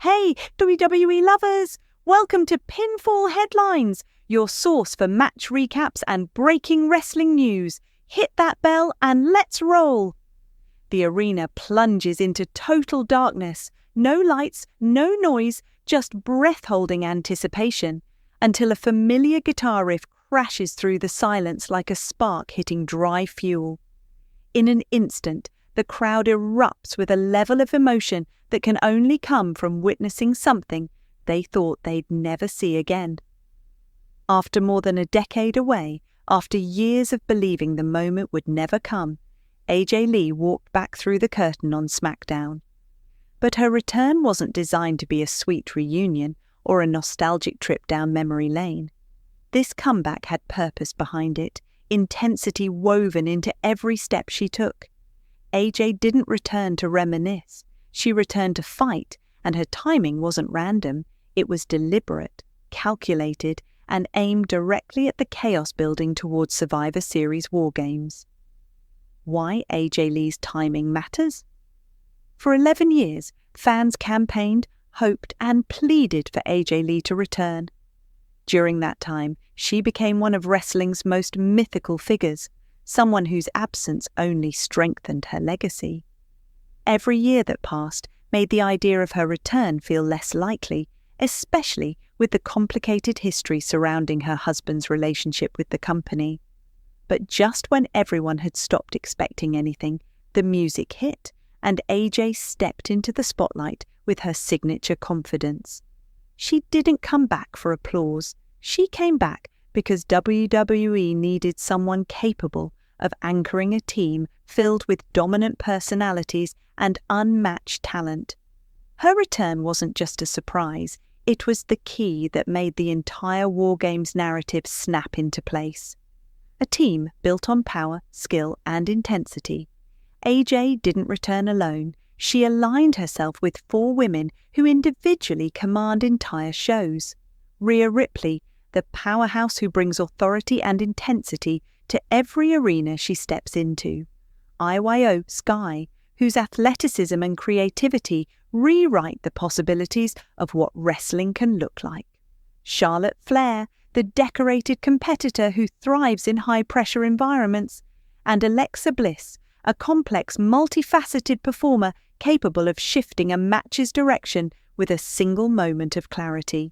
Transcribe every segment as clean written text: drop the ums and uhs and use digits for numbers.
Hey, WWE lovers! Welcome to Pinfall Headlines, your source for match recaps and breaking wrestling news. Hit that bell and let's roll! The arena plunges into total darkness. No lights, no noise, just breath-holding anticipation, until a familiar guitar riff crashes through the silence like a spark hitting dry fuel. In an instant, the crowd erupts with a level of emotion that can only come from witnessing something they thought they'd never see again. After more than a decade away, after years of believing the moment would never come, AJ Lee walked back through the curtain on SmackDown. But her return wasn't designed to be a sweet reunion or a nostalgic trip down memory lane. This comeback had purpose behind it, intensity woven into every step she took. AJ didn't return to reminisce. She returned to fight, and her timing wasn't random. It was deliberate, calculated, and aimed directly at the chaos building towards Survivor Series Wargames. Why AJ Lee's timing matters? For 11 years, fans campaigned, hoped, and pleaded for AJ Lee to return. During that time, she became one of wrestling's most mythical figures, someone whose absence only strengthened her legacy. Every year that passed made the idea of her return feel less likely, especially with the complicated history surrounding her husband's relationship with the company. But just when everyone had stopped expecting anything, the music hit, and AJ stepped into the spotlight with her signature confidence. She didn't come back for applause. She came back because WWE needed someone capable of anchoring a team filled with dominant personalities and unmatched talent. Her return wasn't just a surprise, it was the key that made the entire Wargames narrative snap into place. A team built on power, skill, and intensity. AJ didn't return alone. She aligned herself with 4 women who individually command entire shows. Rhea Ripley, the powerhouse who brings authority and intensity to every arena she steps into. IYO Sky, whose athleticism and creativity rewrite the possibilities of what wrestling can look like. Charlotte Flair, the decorated competitor who thrives in high-pressure environments. And Alexa Bliss, a complex, multifaceted performer capable of shifting a match's direction with a single moment of clarity.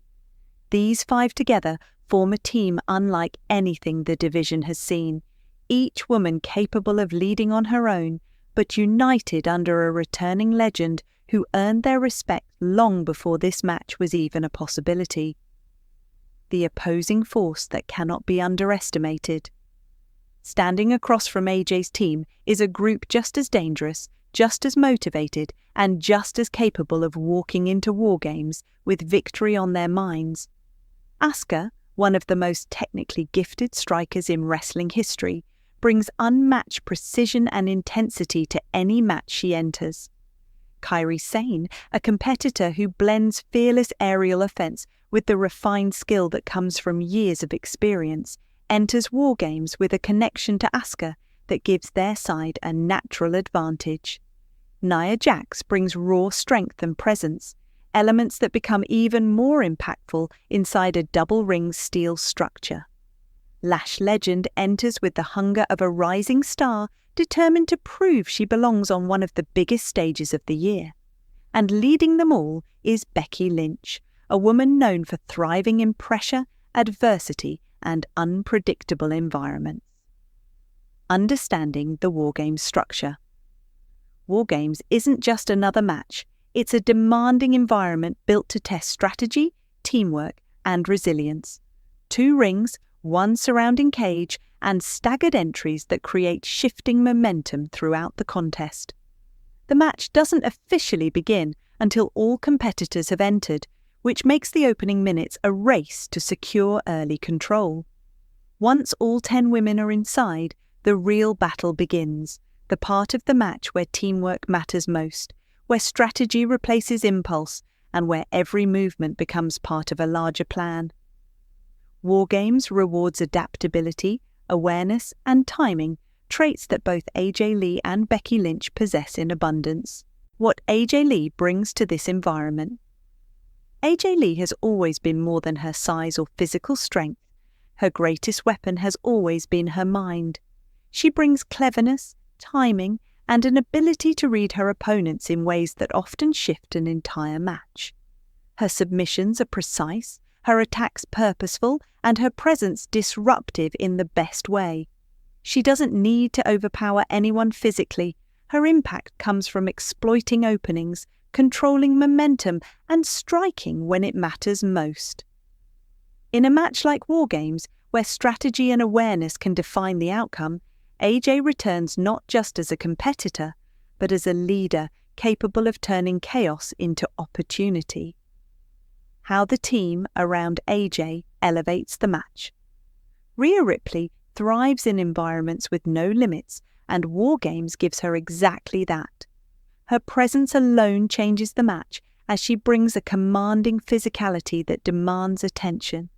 These 5 together form a team unlike anything the division has seen, each woman capable of leading on her own, but united under a returning legend who earned their respect long before this match was even a possibility. The opposing force that cannot be underestimated. Standing across from AJ's team is a group just as dangerous, just as motivated, and just as capable of walking into Wargames with victory on their minds. Asuka, one of the most technically gifted strikers in wrestling history, brings unmatched precision and intensity to any match she enters. Kairi Sane, a competitor who blends fearless aerial offense with the refined skill that comes from years of experience, enters Wargames with a connection to Asuka that gives their side a natural advantage. Nia Jax brings raw strength and presence, elements that become even more impactful inside a double-ring steel structure. Lash Legend enters with the hunger of a rising star determined to prove she belongs on one of the biggest stages of the year. And leading them all is Becky Lynch, a woman known for thriving in pressure, adversity, and unpredictable environments. Understanding the Wargames structure. Wargames isn't just another match. It's a demanding environment built to test strategy, teamwork, and resilience. 2 rings, 1 surrounding cage, and staggered entries that create shifting momentum throughout the contest. The match doesn't officially begin until all competitors have entered, which makes the opening minutes a race to secure early control. Once all 10 women are inside, the real battle begins, the part of the match where teamwork matters most, where strategy replaces impulse, and where every movement becomes part of a larger plan. Wargames rewards adaptability, awareness, and timing, traits that both AJ Lee and Becky Lynch possess in abundance. What AJ Lee brings to this environment. AJ Lee has always been more than her size or physical strength. Her greatest weapon has always been her mind. She brings cleverness, timing, and an ability to read her opponents in ways that often shift an entire match. Her submissions are precise, her attacks purposeful, and her presence disruptive in the best way. She doesn't need to overpower anyone physically. Her impact comes from exploiting openings, controlling momentum, and striking when it matters most. In a match like Wargames, where strategy and awareness can define the outcome, AJ returns not just as a competitor, but as a leader capable of turning chaos into opportunity. How the team around AJ elevates the match. Rhea Ripley thrives in environments with no limits, and Wargames gives her exactly that. Her presence alone changes the match as she brings a commanding physicality that demands attention.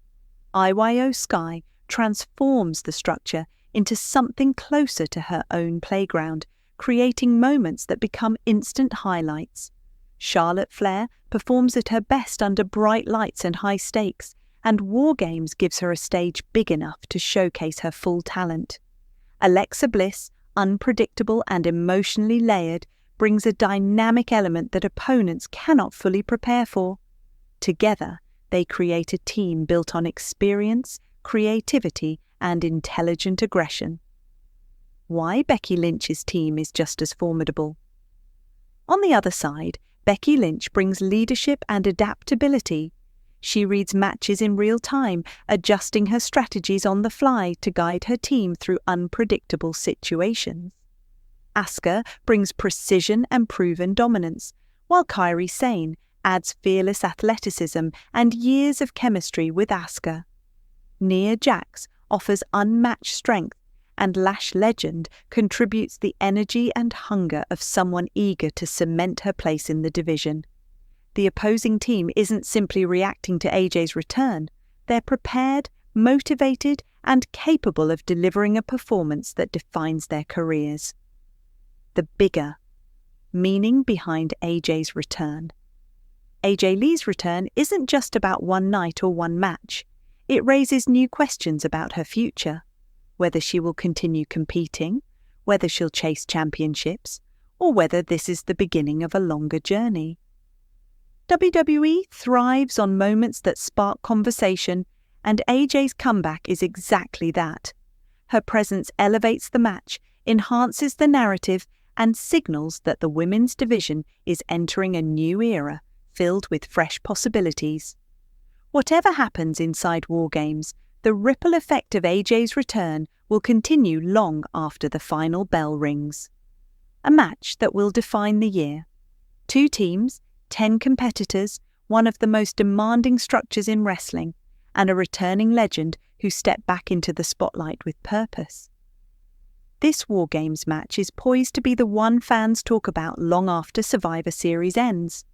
IYO Sky transforms the structure into something closer to her own playground, creating moments that become instant highlights. Charlotte Flair performs at her best under bright lights and high stakes, and Wargames gives her a stage big enough to showcase her full talent. Alexa Bliss, unpredictable and emotionally layered, brings a dynamic element that opponents cannot fully prepare for. Together, they create a team built on experience, creativity, and intelligent aggression. Why Becky Lynch's team is just as formidable. On the other side, Becky Lynch brings leadership and adaptability. She reads matches in real time, adjusting her strategies on the fly to guide her team through unpredictable situations. Asuka brings precision and proven dominance, while Kairi Sane adds fearless athleticism and years of chemistry with Asuka. Nia Jax offers unmatched strength, and Lash Legend contributes the energy and hunger of someone eager to cement her place in the division. The opposing team isn't simply reacting to AJ's return, they're prepared, motivated, and capable of delivering a performance that defines their careers. The bigger meaning behind AJ's return. AJ Lee's return isn't just about one night or one match. It raises new questions about her future. Whether she will continue competing, whether she'll chase championships, or whether this is the beginning of a longer journey. WWE thrives on moments that spark conversation, and AJ's comeback is exactly that. Her presence elevates the match, enhances the narrative, and signals that the women's division is entering a new era filled with fresh possibilities. Whatever happens inside Wargames, the ripple effect of AJ's return will continue long after the final bell rings. A match that will define the year. 2 teams, 10 competitors, one of the most demanding structures in wrestling, and a returning legend who stepped back into the spotlight with purpose. This Wargames match is poised to be the one fans talk about long after Survivor Series ends.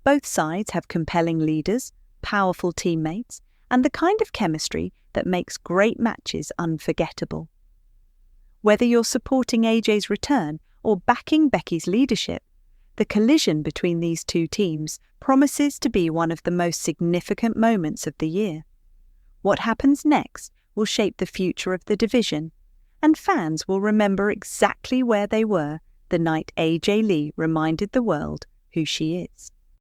Both sides have compelling leaders, powerful teammates, and the kind of chemistry that makes great matches unforgettable. Whether you're supporting AJ's return or backing Becky's leadership, the collision between these 2 teams promises to be one of the most significant moments of the year. What happens next will shape the future of the division, and fans will remember exactly where they were the night AJ Lee reminded the world who she is.